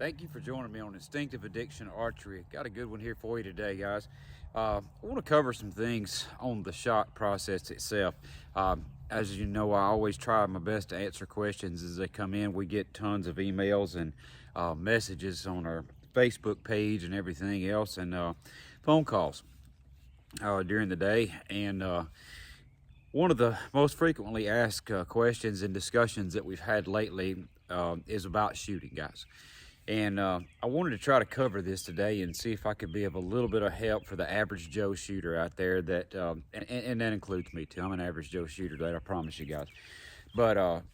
Thank you for joining me on Instinctive Archery. Got a good one here for you today, guys. I want to cover some things on the shot process itself. As you know, I always try my best to answer questions as they come in. We get tons of emails and messages on our Facebook page and everything else, and phone calls during the day. And one of the most frequently asked questions and discussions that we've had lately is about shooting, guys. And I wanted to try to cover this today and see if I could be of a little bit of help for the average Joe shooter out there that, and that includes me too. I'm an average Joe shooter, that I promise you guys. But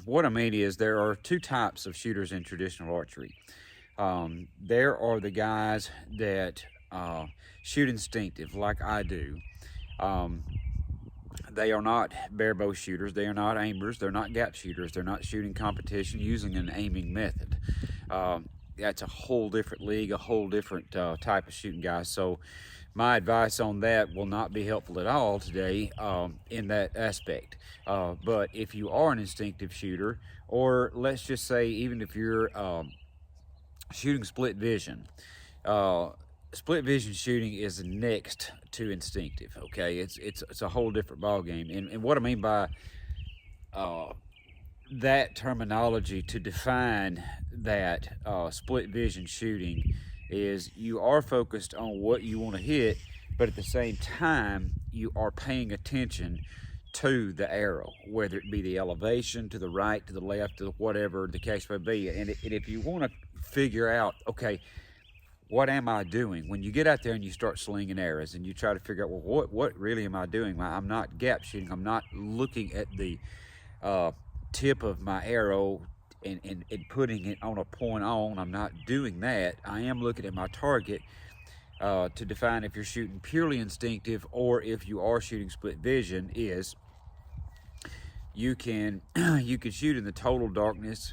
what I mean is there are two types of shooters in traditional archery. There are the guys that shoot instinctive like I do. They are not bare bow shooters. They are not aimers. They're not gap shooters. They're not shooting competition using an aiming method. That's a whole different league, a whole different type of shooting, guys. So my advice on that will not be helpful at all today in that aspect. But if you are an instinctive shooter, or let's just say even if you're shooting split vision, split vision shooting is next to instinctive. Okay, it's a whole different ball game. And what I mean by that terminology to define that split vision shooting is you are focused on what you want to hit, but at the same time you are paying attention to the arrow, whether it be the elevation to the right, to the left, to whatever the case may be. And if you want to figure out, okay, what am I doing? When you get out there and you start slinging arrows and you try to figure out, well, what really am I doing? I'm not gap shooting. I'm not looking at the tip of my arrow and putting it on a point on. I'm not doing that. I am looking at my target to define if you're shooting purely instinctive or if you are shooting split vision. Is you can shoot in the total darkness,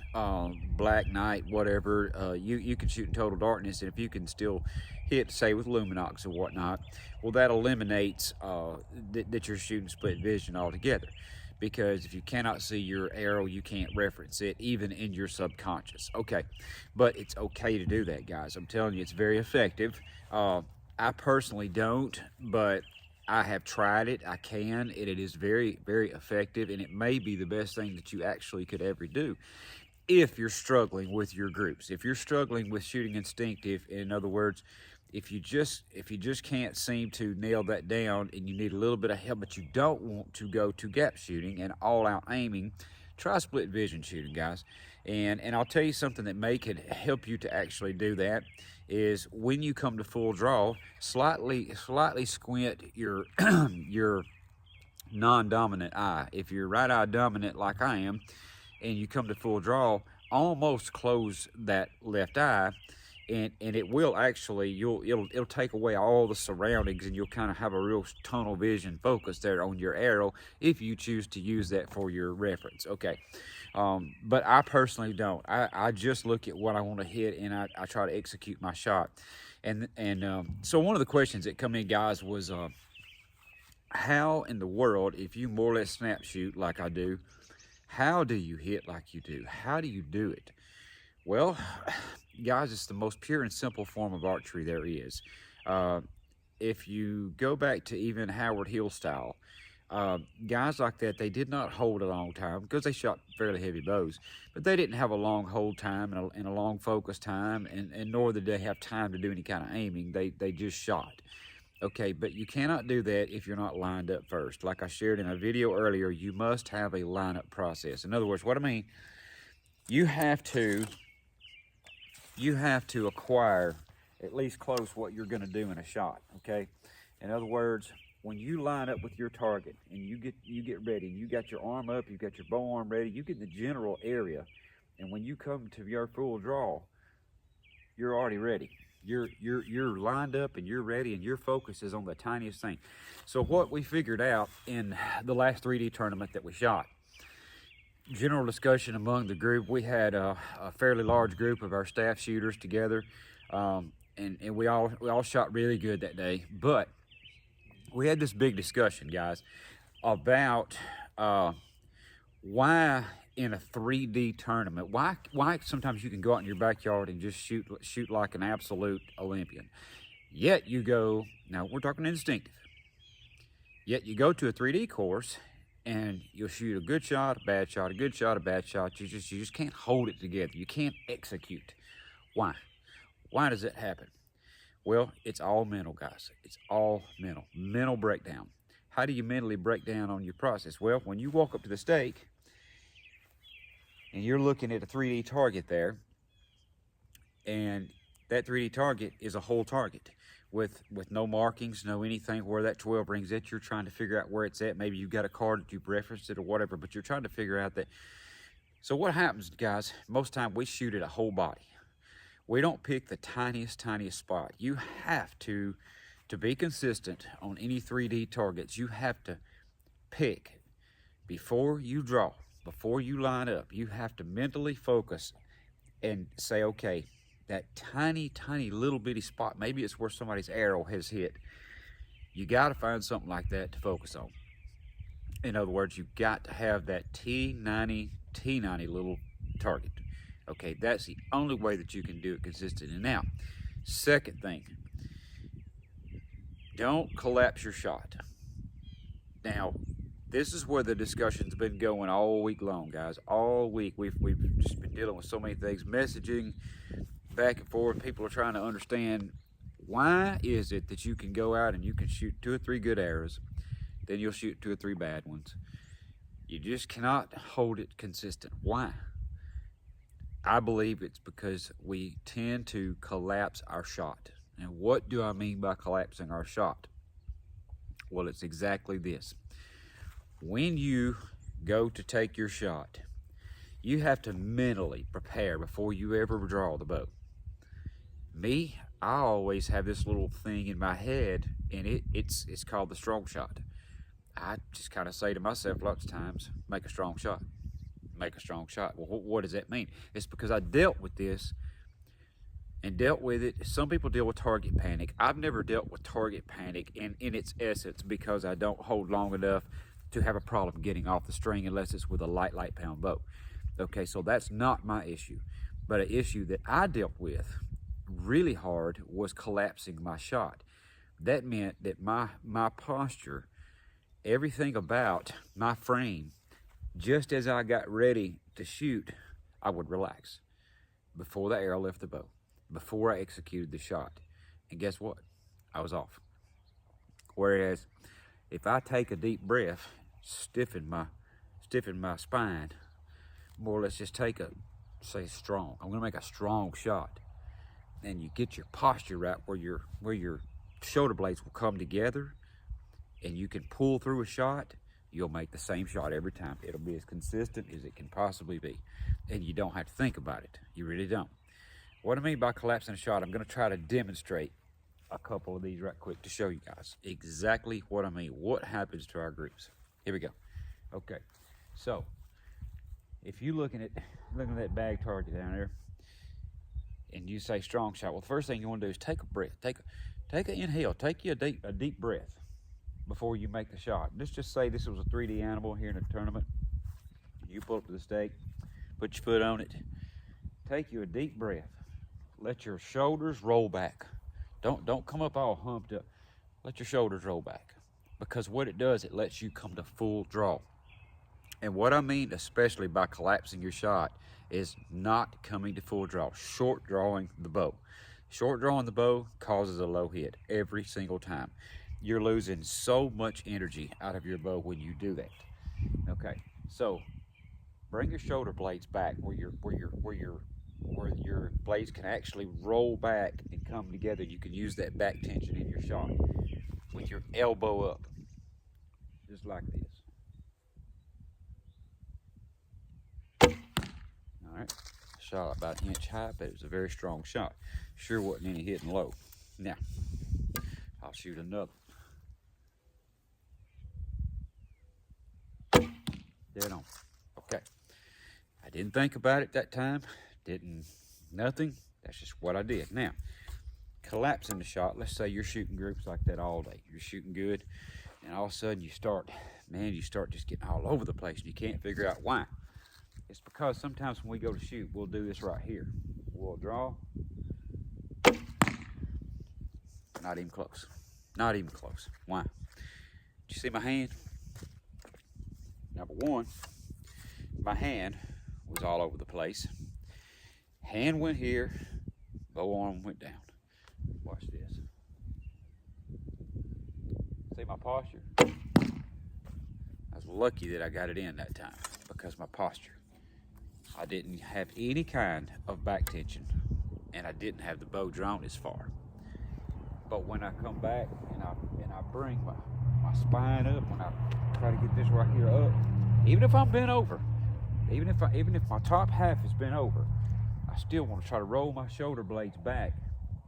black night, whatever. You can shoot in total darkness, and if you can still hit, say with luminox or whatnot, well, that eliminates that you're shooting split vision altogether. Because if you cannot see your arrow, you can't reference it, even in your subconscious. Okay, but it's okay to do that, guys. I'm telling you, it's very effective. I personally don't, but I have tried it. I can, and it is very, very effective, and it may be the best thing that you actually could ever do if you're struggling with your groups. If you're struggling with shooting instinctive, in other words, if you just can't seem to nail that down and you need a little bit of help, but you don't want to go to gap shooting and all-out aiming, try split vision shooting, guys. And I'll tell you something that may could help you to actually do that is when you come to full draw, slightly squint your your non-dominant eye. If you're right eye dominant like I am, and you come to full draw, almost close that left eye. And it will actually, it'll take away all the surroundings, and you'll kind of have a real tunnel vision focus there on your arrow if you choose to use that for your reference. Okay, but I personally don't. I just look at what I want to hit, and I try to execute my shot. And so one of the questions that come in, guys, was how in the world, if you more or less snap shoot like I do, how do you hit like you do? How do you do it? Well, guys, it's the most pure and simple form of archery there is. If you go back to even Howard Hill style, guys like that, they did not hold a long time because they shot fairly heavy bows, but they didn't have a long hold time and a long focus time, and nor did they have time to do any kind of aiming. They just shot. Okay, but you cannot do that if you're not lined up first. Like I shared in a video earlier, you must have a lineup process. In other words, what I mean, you have to acquire at least close what you're going to do in a shot. Okay, in other words, when you line up with your target and you get ready, you got your arm up, you got your bow arm ready, you get in the general area, and when you come to your full draw, you're already ready. You're lined up and you're ready, and your focus is on the tiniest thing. So what we figured out in the last 3D tournament that we shot, general discussion among the group, we had a fairly large group of our staff shooters together, and we all shot really good that day. But we had this big discussion, guys, about why in a 3D tournament? Why sometimes you can go out in your backyard and just shoot like an absolute Olympian? Yet you go, now we're talking instinctive. Yet you go to a 3D course and you'll shoot a good shot, a bad shot, a good shot, a bad shot. You just can't hold it together. You can't execute. Why? Why does that happen? Well, it's all mental, guys. It's all mental. Mental breakdown. How do you mentally break down on your process? Well, when you walk up to the stake and you're looking at a 3D target there, and that 3D target is a whole target with no markings, no anything where that 12 rings at. You're trying to figure out where it's at. Maybe you've got a card that you've referenced it or whatever, but you're trying to figure out that. So what happens, guys, most time we shoot at a whole body. We don't pick the tiniest spot. You have to be consistent on any 3D targets. You have to pick before you draw, before you line up. You have to mentally focus and say, okay, that tiny little bitty spot, maybe it's where somebody's arrow has hit. You got to find something like that to focus on. In other words, you've got to have that teeny little target. Okay, that's the only way that you can do it consistently. Now, second thing, don't collapse your shot. Now, this is where the discussion's been going all week long, guys. All week we've just been dealing with so many things, messaging back and forth. People are trying to understand, why is it that you can go out and you can shoot 2 or 3 good arrows, then you'll shoot 2 or 3 bad ones. You just cannot hold it consistent. Why? I believe it's because we tend to collapse our shot. And what do I mean by collapsing our shot? Well, it's exactly this. When you go to take your shot, you have to mentally prepare before you ever draw the bow. Me, I always have this little thing in my head, and it's called the strong shot. I just kind of say to myself lots of times, make a strong shot. Make a strong shot. Well, what does that mean? It's because I dealt with this and dealt with it. Some people deal with target panic. I've never dealt with target panic in its essence because I don't hold long enough to have a problem getting off the string unless it's with a light pound bow. Okay, so that's not my issue. But an issue that I dealt with really hard was collapsing my shot. That meant that my posture, everything about my frame, just as I got ready to shoot, I would relax before the arrow left the bow, before I executed the shot. And guess what? I was off. Whereas if I take a deep breath, stiffen my spine, more or less just take say strong. I'm gonna make a strong shot. And you get your posture right where your shoulder blades will come together and you can pull through a shot, you'll make the same shot every time. It'll be as consistent as it can possibly be. And you don't have to think about it. You really don't. What I mean by collapsing a shot, I'm gonna try to demonstrate a couple of these right quick to show you guys exactly what I mean, what happens to our groups. Here we go. Okay, so if you're looking at that bag target down there and you say strong shot, well, the first thing you want to do is take a breath. Take an inhale. Take you a deep breath before you make the shot. Let's just say this was a 3D animal here in a tournament. You pull up to the stake, put your foot on it, take you a deep breath. Let your shoulders roll back. Don't come up all humped up. Let your shoulders roll back, because what it does, it lets you come to full draw. And what I mean, especially by collapsing your shot, is not coming to full draw, short drawing the bow. Short drawing the bow causes a low hit every single time. You're losing so much energy out of your bow when you do that. Okay, so bring your shoulder blades back where your blades can actually roll back and come together. You can use that back tension in your shot with your elbow up, just like this. All right, shot about an inch high, but it was a very strong shot. Sure wasn't any hitting low. Now, I'll shoot another. Dead on. Okay. I didn't think about it that time. Nothing. That's just what I did. Now, collapsing the shot. Let's say you're shooting groups like that all day. You're shooting good, and all of a sudden you start just getting all over the place, and you can't figure out why. It's because sometimes when we go to shoot, we'll do this right here. We'll draw. Not even close. Not even close. Why? Did you see my hand? Number one, my hand was all over the place. Hand went here, bow arm went down. Watch this. See my posture? I was lucky that I got it in that time because my posture. I didn't have any kind of back tension, and I didn't have the bow drawn as far. But when I come back and I bring my spine up, when I try to get this right here up, even if I'm bent over, even if my top half is bent over, I still want to try to roll my shoulder blades back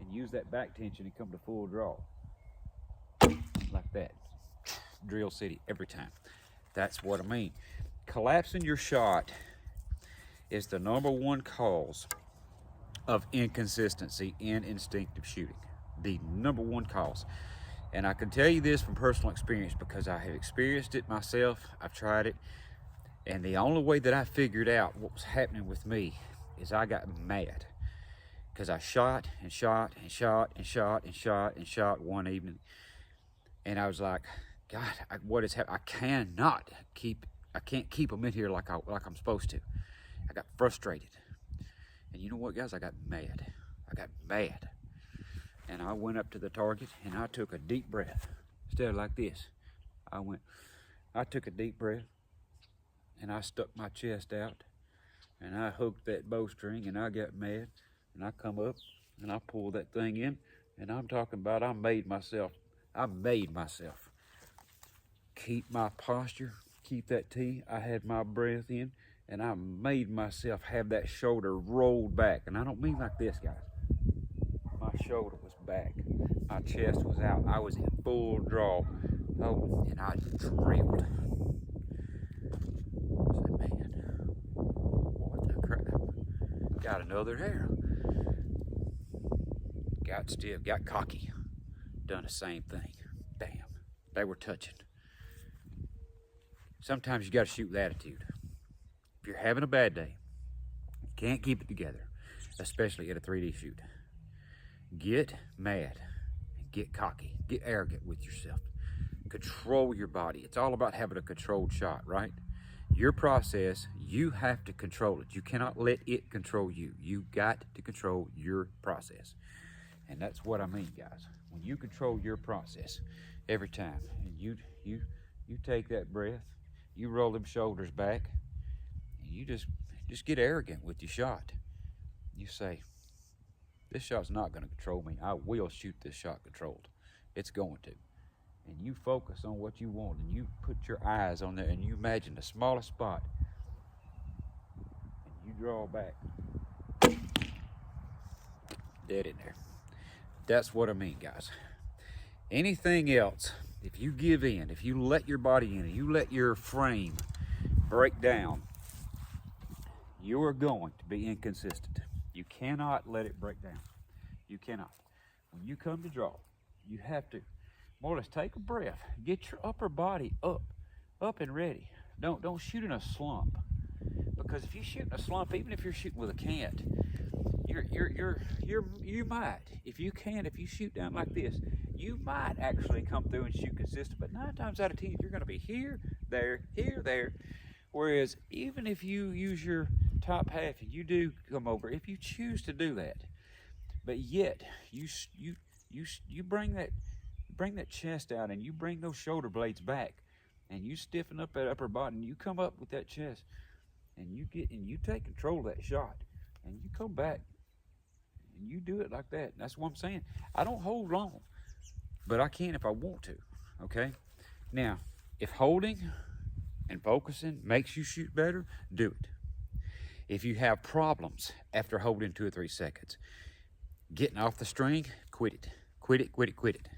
and use that back tension and come to full draw. Like that. Drill City every time. That's what I mean. Collapsing your shot is the #1 cause of inconsistency in instinctive shooting. The #1 cause. And I can tell you this from personal experience because I have experienced it myself. I've tried it. And the only way that I figured out what was happening with me is I got mad. Because I shot and shot and shot and shot and shot and shot one evening. And I was like, God, what is happening? I can't keep them in here like I'm supposed to. I got frustrated. And you know what, guys? I got mad. And I went up to the target and I took a deep breath. Instead of like this, I took a deep breath and I stuck my chest out and I hooked that bowstring and I got mad and I come up and I pulled that thing in, and I'm talking about I made myself keep my posture, keep that T. I had my breath in and I made myself have that shoulder rolled back. And I don't mean like this, guys. My shoulder was back. My chest was out. I was in full draw. Oh, and I drilled. I said, man, what the crap? Got another arrow. Got stiff, got cocky. Done the same thing. Damn, they were touching. Sometimes you got to shoot with attitude. If you're having a bad day, you can't keep it together, especially at a 3D shoot. Get mad, get cocky, get arrogant with yourself. Control your body. It's all about having a controlled shot, right? Your process, you have to control it. You cannot let it control you. You got to control your process. And that's what I mean, guys. When you control your process every time, and you take that breath, you roll them shoulders back, and you just get arrogant with your shot. You say, this shot's not going to control me. I will shoot this shot controlled. It's going to. And you focus on what you want, and you put your eyes on there, and you imagine the smallest spot, and you draw back. Dead in there. That's what I mean, guys. Anything else, if you give in, if you let your body in, and you let your frame break down, you are going to be inconsistent. You cannot let it break down. You cannot. When you come to draw, you have to more or less take a breath. Get your upper body up and ready. Don't shoot in a slump, because if you shoot in a slump, even if you're shooting with a cant, you might, if you shoot down like this, you might actually come through and shoot consistent. But 9 times out of 10, you're going to be here, there, here, there. Whereas even if you use your top half and you do come over, if you choose to do that, but yet you bring that chest out and you bring those shoulder blades back and you stiffen up that upper body and you come up with that chest and you take control of that shot and you come back and you do it like that. That's what I'm saying. I don't hold long, but I can if I want to. Okay. Now, if holding and focusing makes you shoot better, do it. If you have problems after holding 2 or 3 seconds, getting off the string, quit it. Quit it.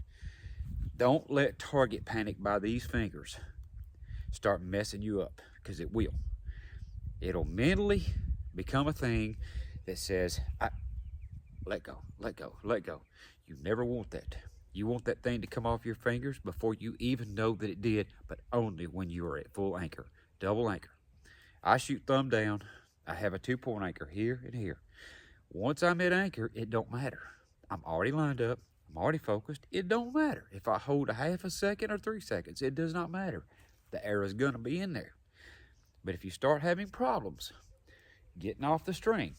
Don't let target panic by these fingers start messing you up, because it will. It'll mentally become a thing that says, let go. You never want that. You want that thing to come off your fingers before you even know that it did, but only when you are at full anchor, double anchor. I shoot thumb down. I have a 2-point anchor here and here. Once I'm at anchor, it don't matter. I'm already lined up. I'm already focused. It don't matter. If I hold a half a second or 3 seconds, it does not matter. The arrow's gonna be in there. But if you start having problems getting off the string,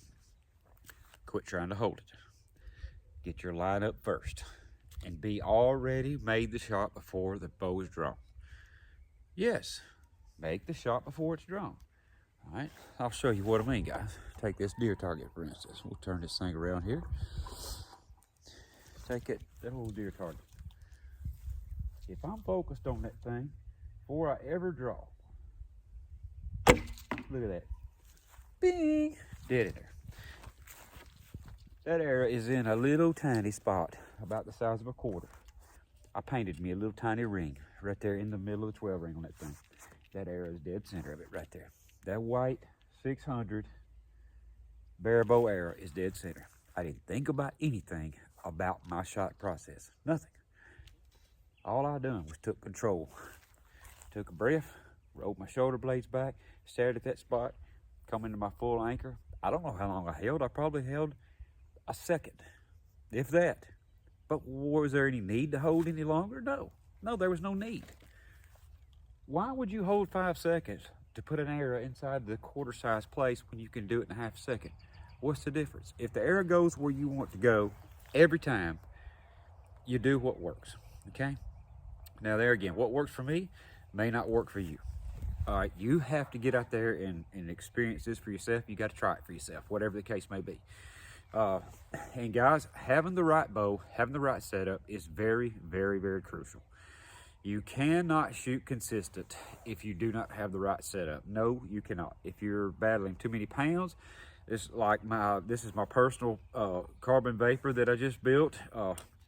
quit trying to hold it. Get your line up first and be already made the shot before the bow is drawn. Yes, make the shot before it's drawn. All right, I'll show you what I mean, guys. Take this deer target, for instance. We'll turn this thing around here. Take it, that whole deer target. If I'm focused on that thing before I ever draw, look at that. Bing! Dead in there. That arrow is in a little tiny spot, about the size of a quarter. I painted me a little tiny ring right there in the middle of the 12 ring on that thing. That arrow is dead center of it right there. That white 600 bare bow arrow is dead center. I didn't think about anything about my shot process. Nothing. All I done was took control. Took a breath, rolled my shoulder blades back, stared at that spot, come into my full anchor. I don't know how long I held. I probably held a second, if that. But was there any need to hold any longer? No. No, there was no need. Why would you hold 5 seconds to put an arrow inside the quarter-size place when you can do it in a half second? What's the difference? If the arrow goes where you want it to go every time, you do what works, okay? Now there again, what works for me may not work for you. All right, you have to get out there and experience this for yourself. You got to try it for yourself, whatever the case may be. And guys, having the right bow, having the right setup is very, very, very crucial. You cannot shoot consistent if you do not have the right setup. No, you cannot. If you're battling too many pounds, this is my personal carbon vapor that I just built,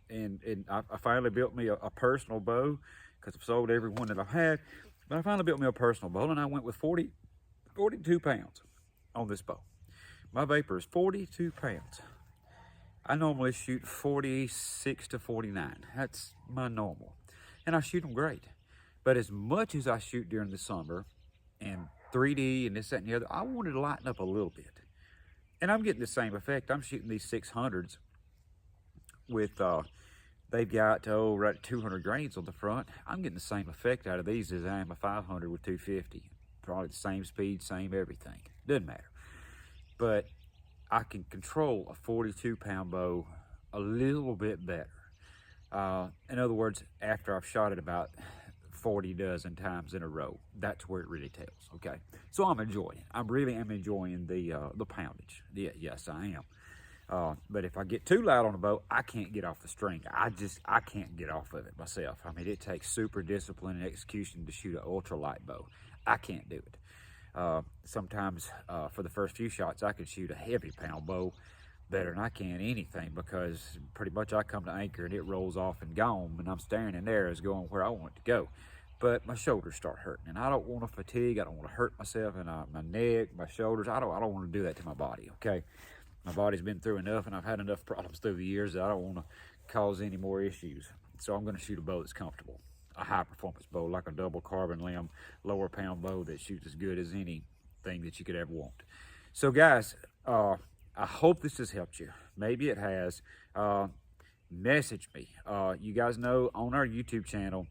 and I finally built me a personal bow because I've sold every one that I've had. But I finally built me a personal bow, and I went with 42 pounds on this bow. My vapor is 42 pounds. I normally shoot 46 to 49. That's my normal. And I shoot them great. But as much as I shoot during the summer and 3D and this, that, and the other, I wanted to lighten up a little bit. And I'm getting the same effect. I'm shooting these 600s with, they've got, right at 200 grains on the front. I'm getting the same effect out of these as I am a 500 with 250. Probably the same speed, same everything. Doesn't matter. But I can control a 42-pound bow a little bit better. In other words, after I've shot it about 40 dozen times in a row, that's where it really tells, okay? So I'm enjoying it. I really am enjoying the poundage. Yeah, yes, I am. But if I get too loud on the bow, I can't get off the string. I can't get off of it myself. I mean, it takes super discipline and execution to shoot an ultralight bow. I can't do it. Sometimes for the first few shots, I could shoot a heavy pound bow better than I can anything, because pretty much I come to anchor and it rolls off and gone, and I'm staring in there as going where I want it to go. But my shoulders start hurting, and I don't want to fatigue. I don't want to hurt myself, and my neck, my shoulders. I don't want to do that to my body. Okay, my body's been through enough, and I've had enough problems through the years that I don't want to cause any more issues. So I'm going to shoot a bow that's comfortable, a high performance bow, like a double carbon limb, lower pound bow that shoots as good as anything that you could ever want. So guys, I hope this has helped you. Maybe it has. Message me. You guys know on our YouTube channel,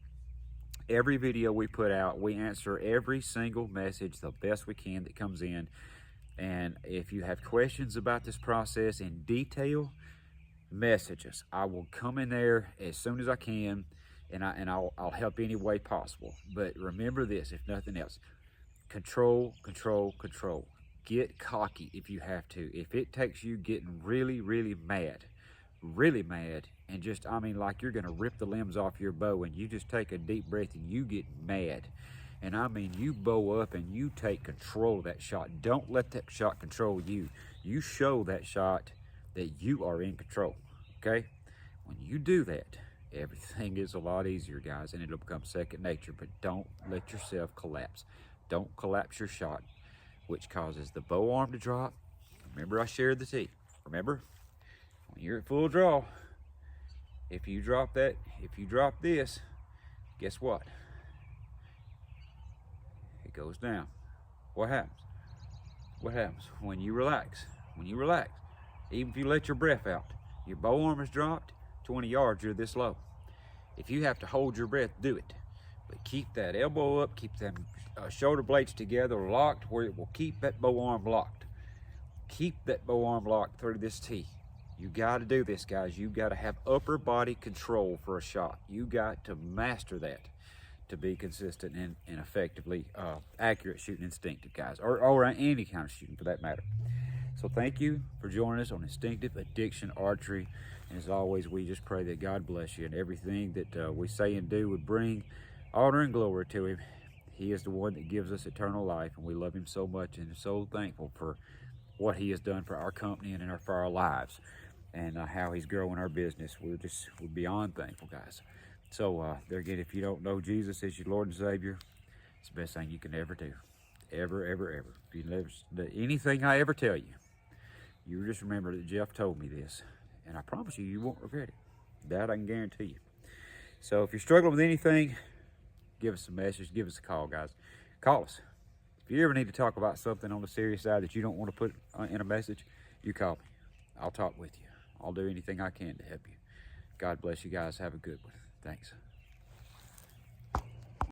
every video we put out, we answer every single message the best we can that comes in. And if you have questions about this process in detail, message us. I will come in there as soon as I can, and I'll help any way possible. But remember this, if nothing else, control, control, control. Get cocky if you have to. If it takes you getting really, really mad, and just, I mean, like you're gonna rip the limbs off your bow, and you just take a deep breath and you get mad. And I mean, you bow up and you take control of that shot. Don't let that shot control you. You show that shot that you are in control, okay? When you do that, everything is a lot easier, guys, and it'll become second nature. But don't let yourself collapse. Don't collapse your shot, which causes the bow arm to drop. Remember, I shared the tee. Remember, when you're at full draw, if you drop this, guess what? It goes down. What happens? what happens when you relax? When you relax, even if you let your breath out, your bow arm is dropped 20 yards, you're this low. If you have to hold your breath, do it. But keep that elbow up, keep them shoulder blades together, locked, where it will keep that bow arm locked. Keep that bow arm locked through this tee. You got to do this, guys. You got to have upper body control for a shot. You got to master that to be consistent and effectively accurate shooting instinctive, guys, or any kind of shooting for that matter. So thank you for joining us on Instinctive Addiction Archery. And as always, we just pray that God bless you and everything that we say and do would bring honor and glory to him. He is the one that gives us eternal life, and we love him so much and are so thankful for what he has done for our company and for our lives, and how he's growing our business. We're beyond thankful, guys. So there again, if you don't know Jesus as your Lord and Savior, it's the best thing you can ever do. Ever, ever, ever. If you never, anything I ever tell you, you just remember that Jeff told me this, and I promise you, you won't regret it. That I can guarantee you. So if you're struggling with anything, give us a message, give us a call, guys. Call us. If you ever need to talk about something on the serious side that you don't want to put in a message, you call me. I'll talk with you. I'll do anything I can to help you. God bless you guys. Have a good one. Thanks.